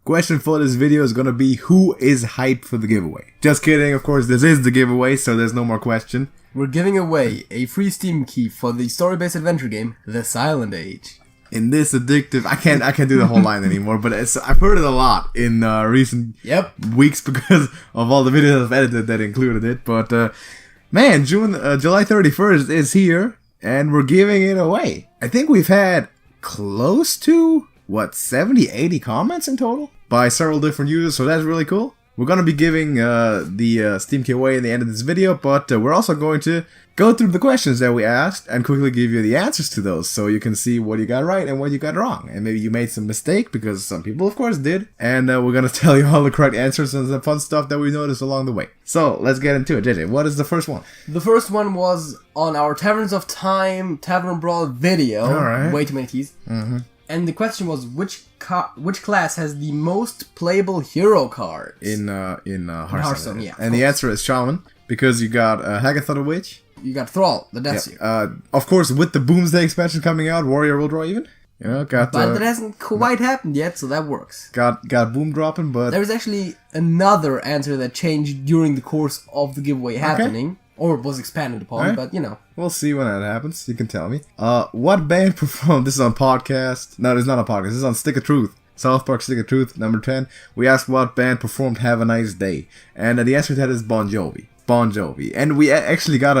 Question for this video is gonna be, who is hyped for the giveaway? Just kidding, of course, this is the giveaway, so there's no more question. We're giving away a free Steam key for the story-based adventure game, The Silent Age. In this addictive, I can't do the whole line anymore, but I've heard it a lot in recent weeks because of all the videos I've edited that included it. But man, July 31st is here, and we're giving it away. I think we've had close to 70, 80 comments in total by several different users, so that's really cool. We're going to be giving the Steam key away in the end of this video, but we're also going to go through the questions that we asked and quickly give you the answers to those, so you can see what you got right and what you got wrong. And maybe you made some mistake, because some people of course did. And we're going to tell you all the correct answers and some fun stuff that we noticed along the way. So let's get into it. JJ, what is the first one? The first one was on our Taverns of Time Tavern Brawl video. Alright. Way too many keys. And the question was, which class has the most playable hero cards? In Hearthstone. Yeah. And the answer is Shaman, because you got Hagathor the Witch. You got Thrall, the Death Seal. Of course, with the Boomsday expansion coming out, Warrior will draw even. You know, but that hasn't quite happened yet, so that works. Got boom dropping, but there's actually another answer that changed during the course of the giveaway happening. Or was expanded upon, but you know. We'll see when that happens. You can tell me. What band performed? This is on podcast. No, it's not a podcast. This is on Stick of Truth. South Park Stick of Truth, number 10. We asked what band performed Have a Nice Day. And the answer to that is Bon Jovi. Bon Jovi. And we actually got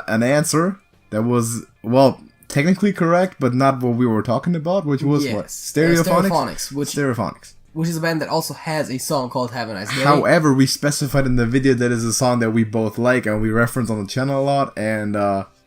an answer that was, well, technically correct, but not what we were talking about, which was what? Stereophonics? Stereophonics. Which is a band that also has a song called Have a Nice Day. However, we specified in the video that is a song that we both like and we reference on the channel a lot, and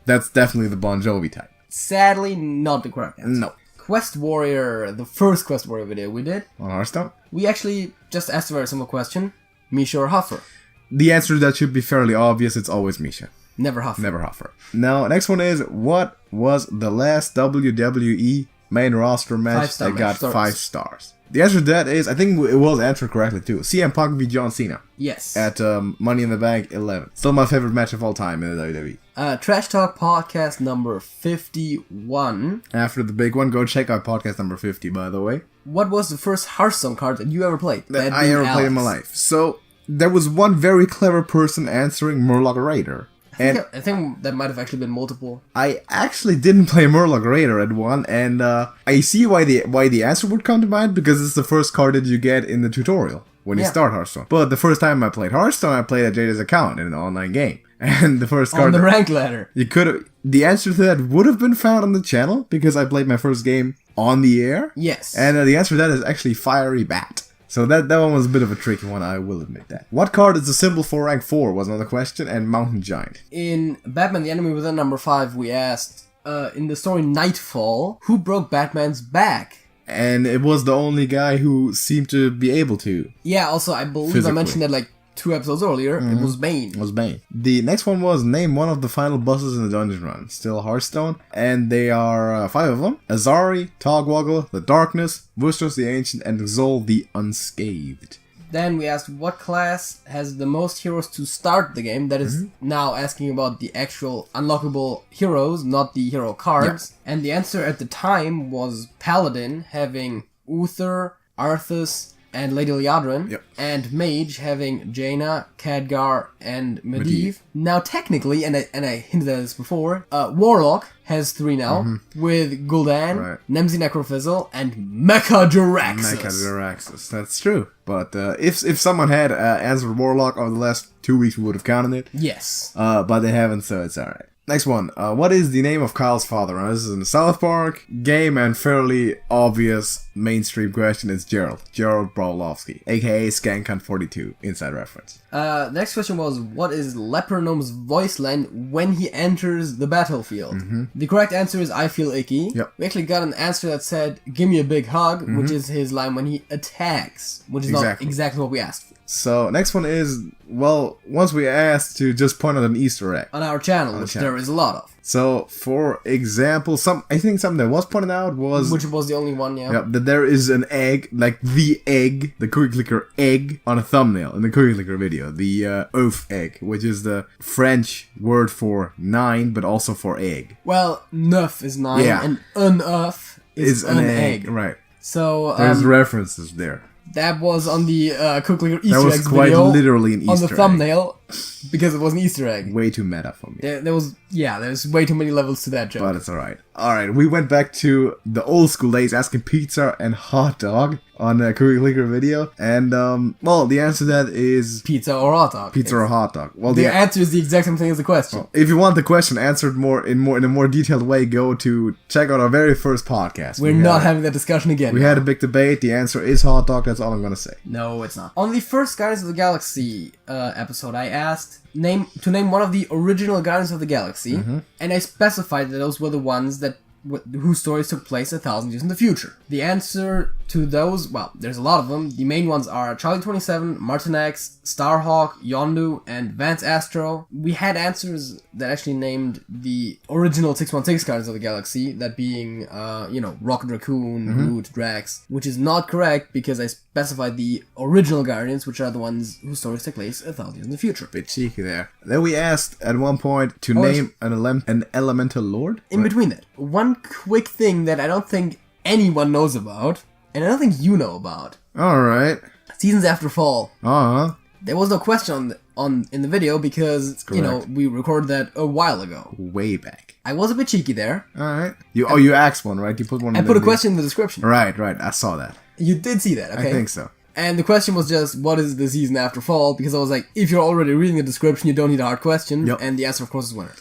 that's definitely the Bon Jovi type. Sadly, not the correct answer. No. Quest Warrior, the first Quest Warrior video we did. On Hearthstone? We actually just asked a very simple question. Misha or Huffer? The answer to that should be fairly obvious. It's always Misha. Never Huffer. Never Huffer. Now, next one is, what was the last WWE main roster match that got 5 stars? The answer to that is, I think it was answered correctly too. CM Punk v John Cena. Yes. At Money in the Bank 11. Still my favorite match of all time in the WWE. Trash Talk podcast number 51. After the big one, go check out podcast number 50, by the way. What was the first Hearthstone card that you ever played? That I ever played in my life. So, there was one very clever person answering Murloc Raider. I think that might have actually been multiple. I actually didn't play Murloc Raider at one, and I see why the answer would come to mind, because it's the first card that you get in the tutorial when you start Hearthstone. But the first time I played Hearthstone, I played at Jada's account in an online game, and the first card on the rank ladder. The answer to that would have been found on the channel, because I played my first game on the air. Yes. And the answer to that is actually Fiery Bat. So that one was a bit of a tricky one, I will admit that. What card is the symbol for rank 4 was another question, and Mountain Giant. In Batman the Enemy Within number 5, we asked, in the story Nightfall, who broke Batman's back? And it was the only guy who seemed to be able to. Yeah, also I believe I mentioned that like 2 episodes earlier. It was Bane. It was Bane. The next one was, name one of the final bosses in the dungeon run. Still Hearthstone. And they are 5 of them. Azari, Togwoggle, the Darkness, Vustros the Ancient, and Xol the Unscathed. Then we asked what class has the most heroes to start the game. That is now asking about the actual unlockable heroes, not the hero cards. Yeah. And the answer at the time was Paladin, having Uther, Arthas, and Lady Liadrin, and Mage having Jaina, Khadgar, and Medivh. Now technically, and I hinted at this before, Warlock has 3 now, with Gul'dan, Nemsy Necrofizzle, and Mecha Jaraxxus. That's true. But if someone had answered Warlock over the last 2 weeks, we would have counted it. Yes. But they haven't, so it's alright. Next one. What is the name of Kyle's father? Now, this is in the South Park game, and fairly obvious mainstream question is Gerald. Gerald Brolowski, aka Skankunt42, inside reference. Next question was, what is Lepergnome's voice line when he enters the battlefield? The correct answer is, I feel icky. We actually got an answer that said, give me a big hug, which is his line when he attacks, which is not exactly what we asked for. So, next one is, well, once we asked to just point out an Easter egg. On our channel, which there is a lot of. So, for example, I think something that was pointed out was... Which was the only one, that there is an egg, like the egg, the Cookie Clicker egg, on a thumbnail in the Cookie Clicker video. The oaf egg, which is the French word for 9, but also for egg. Well, neuf is 9, and un-oeuf is an egg. Right. So, there's references there. That was on the Quick Clicker Easter That was eggs quite video literally an Easter on the egg. thumbnail because it was an Easter egg. Way too meta for me. There's way too many levels to that joke. But it's alright. Alright, we went back to the old school days asking pizza and hot dog on a Quick Clicker video. And, well, the answer to that is... Pizza or hot dog. Pizza or hot dog. Well, the answer is the exact same thing as the question. Well, if you want the question answered in a more detailed way, go to check out our very first podcast. We're not having that discussion again. We had a big debate. The answer is hot dog. That's all I'm gonna say. No, it's not. On the first Guardians of the Galaxy episode, I asked name one of the original Guardians of the Galaxy, and I specified that those were the ones that whose stories took place 1,000 years in the future. The answer to those, well, there's a lot of them. The main ones are Charlie 27, Martin X, Starhawk, Yondu, and Vance Astro. We had answers that actually named the original 616 Guardians of the Galaxy, that being, Rocket Raccoon, Groot, Drax, which is not correct because I specified the original Guardians, which are the ones whose stories take place 1,000 years in the future. Bit cheeky there. Then we asked at one point to name an elemental lord. In between that, one quick thing that I don't think anyone knows about, and I don't think you know about. Alright. Seasons After Fall. Uh-huh. There was no question in the video because, we recorded that a while ago. Way back. I was a bit cheeky there. Alright. You asked one, right? You put one in I put a question in the description. Right. I saw that. You did see that, okay? I think so. And the question was just, what is the season after fall? Because I was like, if you're already reading the description, you don't need a hard question. Yep. And the answer, of course, is winter.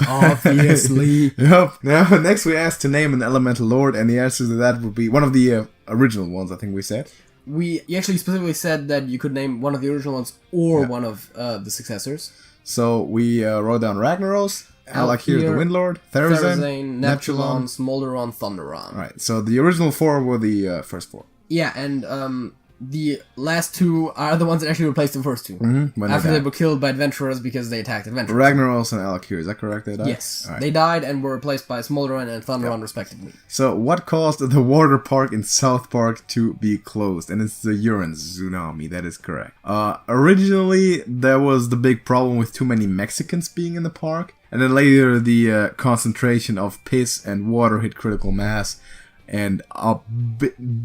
Obviously. Yep. Now, next we asked to name an elemental lord, and the answer to that would be one of the original ones, I think we said. You actually specifically said that you could name one of the original ones or one of the successors. So we wrote down Ragnaros, Alakir the Windlord, Therazane, Neptulon, Smolderon, Thunderon. Right, so the original four were the first four. Yeah, and the last two are the ones that actually replaced the first two. After they were killed by adventurers because they attacked adventurers. Ragnaros and Alakir, is that correct? They died? Yes. Right. They died and were replaced by Smolderon and Thunderon, respectively. So, what caused the water park in South Park to be closed? And it's the urine tsunami, that is correct. Originally, there was the big problem with too many Mexicans being in the park. And then later, the concentration of piss and water hit critical mass. And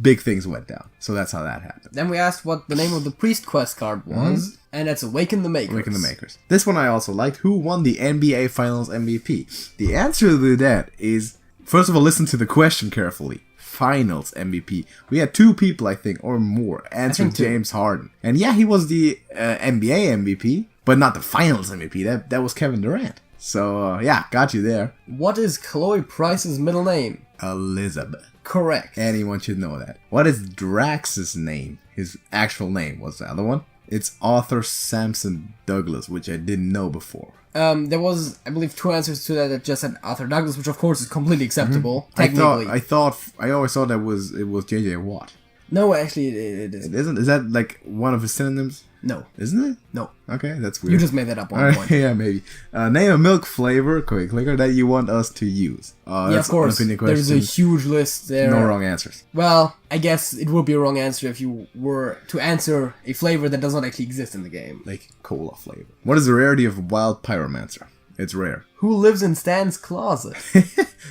big things went down. So that's how that happened. Then we asked what the name of the Priest Quest card was, and that's Awaken the Makers. Awaken the Makers. This one I also liked. Who won the NBA Finals MVP? The answer to that is, first of all, listen to the question carefully. Finals MVP. We had two people, I think, or more, answering James Harden. And yeah, he was the NBA MVP, but not the Finals MVP. That was Kevin Durant. So, yeah, got you there. What is Chloe Price's middle name? Elizabeth. Correct. Anyone should know that. What is Drax's name? His actual name was the other one. It's Arthur Sampson Douglas, which I didn't know before. There was, I believe, two answers to that just said Arthur Douglas, which of course is completely acceptable. Technically. I always thought it was JJ Watt. No, actually, it isn't. It isn't? Is that like one of his synonyms? No. Isn't it? No. Okay, that's weird. You just made that up on point. Yeah, maybe. Name a milk flavor, Quick Clicker, that you want us to use. Yeah, of course. There's a huge list there. No wrong answers. Well, I guess it would be a wrong answer if you were to answer a flavor that does not actually exist in the game. Like cola flavor. What is the rarity of Wild Pyromancer? It's rare. Who lives in Stan's closet?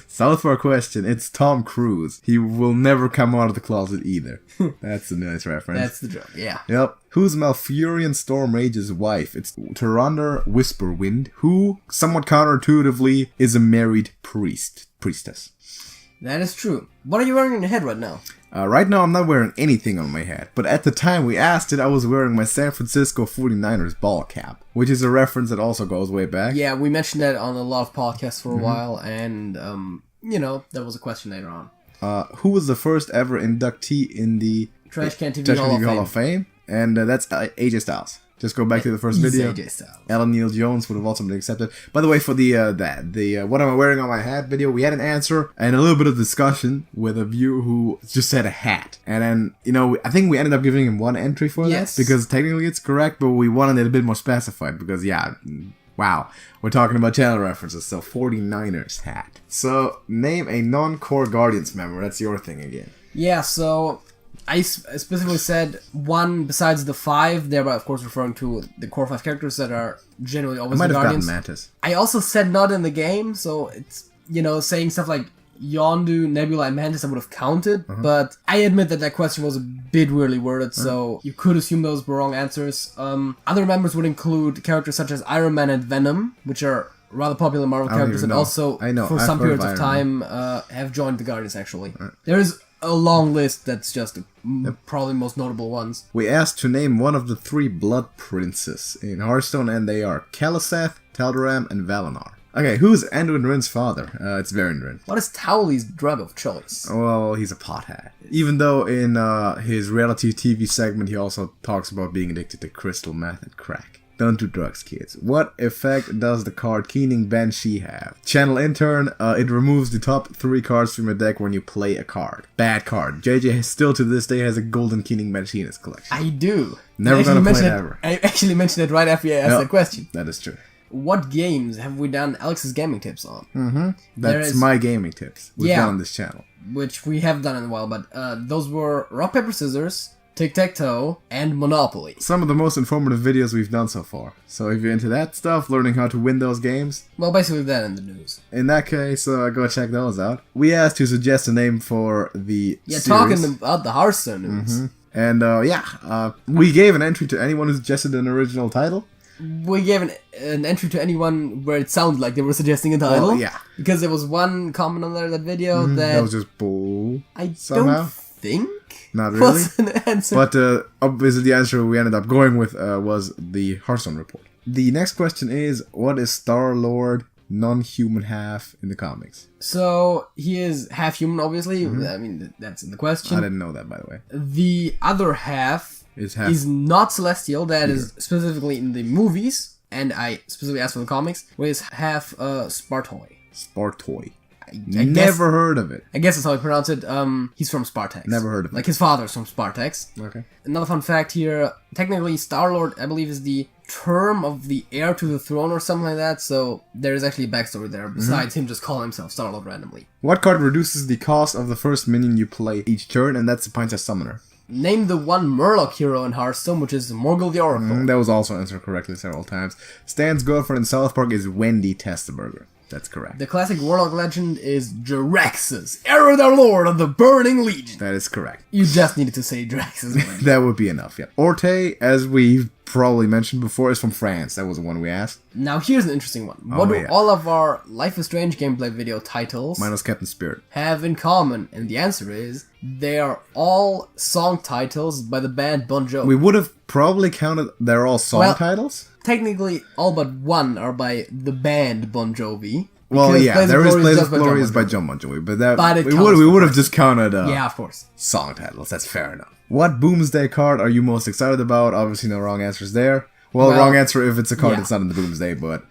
South Park question. It's Tom Cruise. He will never come out of the closet either. That's a nice reference. That's the joke, yeah. Yep. Who's Malfurion Storm Rage's wife? It's Tyrande Whisperwind, who, somewhat counterintuitively, is a married priestess. That is true. What are you wearing on your head right now? Right now, I'm not wearing anything on my head. But at the time we asked it, I was wearing my San Francisco 49ers ball cap. Which is a reference that also goes way back. Yeah, we mentioned that on a lot of podcasts for a while. And, that was a question later on. Who was the first ever inductee in the TrashcanTV Hall of Fame? And that's AJ Styles. Just go back to the first video. AJ Styles. Alan Neil Jones would have also been accepted. By the way, for the what am I wearing on my hat video, we had an answer and a little bit of discussion with a viewer who just said a hat. And then, I think we ended up giving him one entry for that. Because technically it's correct, but we wanted it a bit more specified. Because, yeah, wow. We're talking about channel references. So, 49ers hat. So, name a non-core Guardians member. That's your thing again. Yeah, so I specifically said one besides the 5, thereby of course referring to the core 5 characters that are generally always the Guardians. Mantis. I also said not in the game, so it's, saying stuff like Yondu, Nebula, and Mantis I would have counted, but I admit that question was a bit weirdly worded, so you could assume those were wrong answers. Other members would include characters such as Iron Man and Venom, which are rather popular Marvel characters, and also for some periods of time have joined the Guardians, actually. There is a long list that's just probably most notable ones. We asked to name one of the 3 Blood Princes in Hearthstone, and they are Khaliseth, Tal'Daram, and Valinor. Okay, who's Anduin Wryn's father? It's Varian Wryn. What is Towley's drug of choice? Well, he's a pothead. Even though in his reality TV segment he also talks about being addicted to crystal meth and crack. Don't do drugs, kids. What effect does the card Keening Banshee have? Channel Intern, it removes the top 3 cards from your deck when you play a card. Bad card. JJ still to this day has a golden Keening Banshee in his collection. I do. Never gonna play it ever. I actually mentioned it right after you asked that question. That is true. What games have we done Alex's gaming tips on? That's my gaming tips. We've done on this channel. Which we have done in a while, but those were Rock, Paper, Scissors, Tic-Tac-Toe, and Monopoly. Some of the most informative videos we've done so far. So if you're into that stuff, learning how to win those games... Well, basically that in the news. In that case, go check those out. We asked to suggest a name for the series. Talking about the Hearthstone news. And we gave an entry to anyone who suggested an original title. We gave an entry to anyone where it sounded like they were suggesting a title. Well, yeah. Because there was one comment on that video that was just bull. I somehow. Don't think not really. Was an answer. But obviously the answer we ended up going with was the Hearthstone report. The next question is, what is Star-Lord non-human half in the comics? So he is half human, obviously. I mean, that's in the question. I didn't know that, by the way. The other half is not celestial. That is specifically in the movies, and I specifically asked for the comics, where he's half Spartoi. Spartoi. I never heard of it. I guess that's how you pronounce it. He's from Spartax. Never heard of it. Like his father's from Spartax. Okay. Another fun fact here, technically Star-Lord, I believe, is the term of the heir to the throne or something like that, so there is actually a backstory there, besides him just calling himself Star-Lord randomly. What card reduces the cost of the first minion you play each turn, and that's the Princess Summoner? Name the one Murloc hero in Hearthstone, which is Morgul the Oracle. That was also answered correctly several times. Stan's girlfriend in South Park is Wendy Testaburger. That's correct. The classic Warlock legend is Jaraxxus, Eredar Lord of the Burning Legion. That is correct. You just needed to say Jaraxxus. That would be enough, yeah. Orte, as we've probably mentioned before, is from France. That was the one we asked. Now here's an interesting one. What do all of our Life is Strange gameplay video titles minus Captain Spirit have in common? And the answer is, they are all song titles by the band Bon Jovi. We would have probably counted they're all song titles? Technically, all but one are by the band Bon Jovi. Well, yeah, there is Blaze of Glory is by John Bon Jovi, but that we would have just counted yeah, of course, song titles. That's fair enough. What Boomsday card are you most excited about? Obviously, no wrong answers there. Well, wrong answer if it's a card that's not in the Boomsday, but...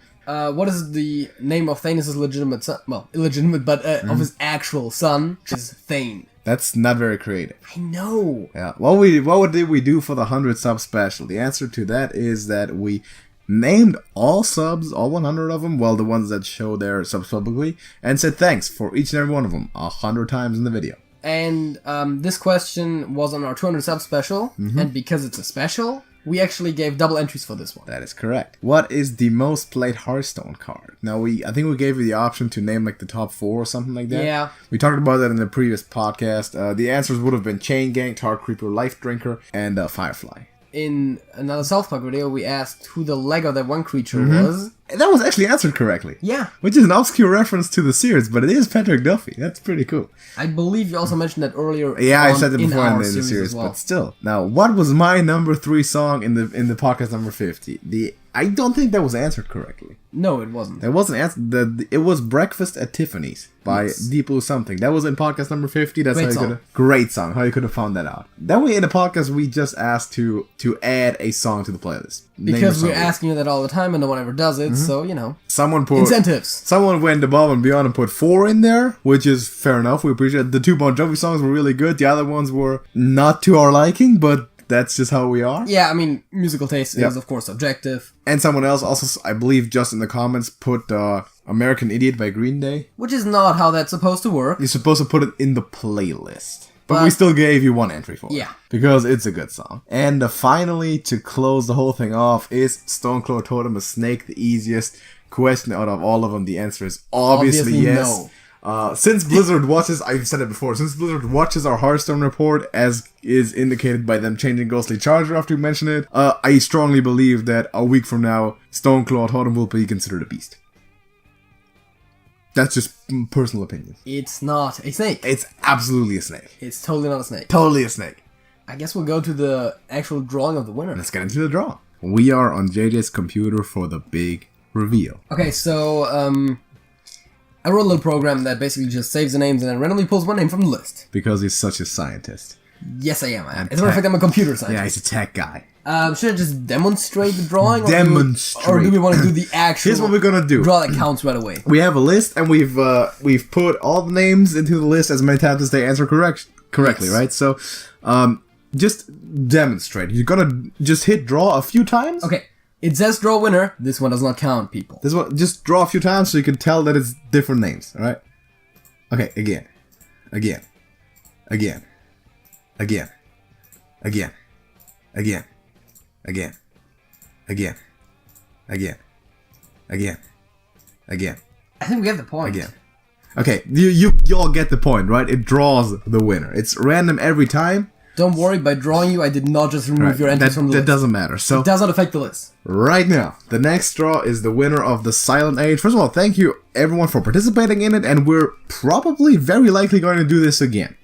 what is the name of Thanos' legitimate son? Well, illegitimate, but of his actual son, which is Thane. That's not very creative. I know. Yeah. What did we do for the 100 sub special? The answer to that is that we named all subs, all 100 of them, well, the ones that show their subs publicly, and said thanks for each and every one of them 100 times in the video. And this question was on our 200 sub special, and because it's a special, we actually gave double entries for this one. That is correct. What is the most played Hearthstone card? Now, I think we gave you the option to name like the top 4 or something like that. Yeah. We talked about that in the previous podcast. The answers would have been Chain Gang, Tar Creeper, Life Drinker, and Firefly. In another South Park video, we asked who the leg of that one creature was. That was actually answered correctly. Yeah. Which is an obscure reference to the series, but it is Patrick Duffy. That's pretty cool. I believe you also mentioned that earlier. Yeah, I said it before in the series, well. But still. Now, what was my number 3 song in the podcast number 50? I don't think that was answered correctly. No, it wasn't. It wasn't answered. It was Breakfast at Tiffany's by Deep Blue Something. That was in podcast number 50. That's Great how you song. could have... Great song. How you could have found that out. That way in the podcast, we just asked to add a song to the playlist. Because we're asking you that all the time and no one ever does it, so, you know. Someone put... Incentives. Someone went above and beyond and put 4 in there, which is fair enough. We appreciate it. The 2 Bon Jovi songs were really good. The other ones were not to our liking, but... That's just how we are. Yeah, I mean, musical taste is, of course, subjective. And someone else also, I believe, just in the comments, put American Idiot by Green Day. Which is not how that's supposed to work. You're supposed to put it in the playlist. But we still gave you 1 entry for it. Yeah. Because it's a good song. And finally, to close the whole thing off, is Stoneclaw Totem a snake the easiest question out of all of them? The answer is obviously yes. No. Since Blizzard watches, I've said it before, since Blizzard watches our Hearthstone report, as is indicated by them changing Ghostly Charger after you mention it, I strongly believe that a week from now, Stoneclaw Totem will be considered a beast. That's just personal opinion. It's not a snake. It's absolutely a snake. It's totally not a snake. Totally a snake. I guess we'll go to the actual drawing of the winner. Let's get into the draw. We are on JJ's computer for the big reveal. Okay, so, I wrote a little program that basically just saves the names and then randomly pulls one name from the list. Because he's such a scientist. Yes, I am. As a matter of fact, I'm a computer scientist. Yeah, he's a tech guy. Should I just demonstrate the drawing? Demonstrate. Or do we want to do the actual... Here's what we're gonna do. Draw that counts right away. We have a list, and we've put all the names into the list as many times as they answer correctly, yes. right? So, just demonstrate. You're gonna just hit draw a few times. Okay. It says draw winner. This one does not count, people. This one, just draw a few times so you can tell that it's different names, alright? Okay, again. Again. Again. Again. Again. Again. Again. Again. Again. Again. Again. I think we get the point. Again. Okay, you all get the point, right? It draws the winner. It's random every time. Don't worry, by drawing you, I did not just remove your entries from the list. That doesn't matter. So it does not affect the list. Right now, the next draw is the winner of the Silent Age. First of all, thank you everyone for participating in it, and we're probably very likely going to do this again.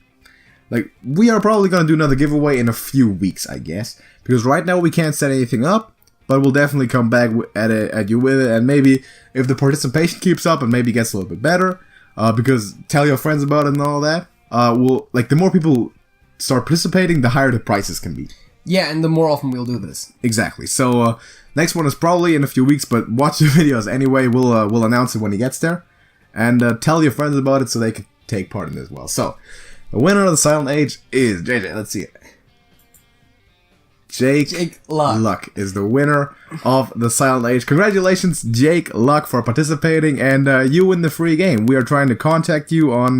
Like, we are probably going to do another giveaway in a few weeks, I guess. Because right now we can't set anything up, but we'll definitely come back at you with it, and maybe if the participation keeps up and maybe gets a little bit better, because tell your friends about it and all that, the more people start participating, the higher the prices can be. Yeah, and the more often we'll do this. Exactly. So, next one is probably in a few weeks, but watch the videos anyway. We'll announce it when he gets there. And tell your friends about it so they can take part in it as well. So, the winner of the Silent Age is JJ. Let's see it. Jake Luck is the winner of the Silent Age. Congratulations, Jake Luck, for participating, and you win the free game. We are trying to contact you on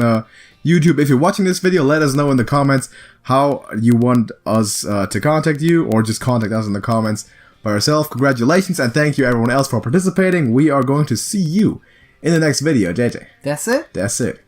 YouTube. If you're watching this video, let us know in the comments how you want us to contact you, or just contact us in the comments by yourself. Congratulations, and thank you everyone else for participating. We are going to see you in the next video, JJ. That's it? That's it.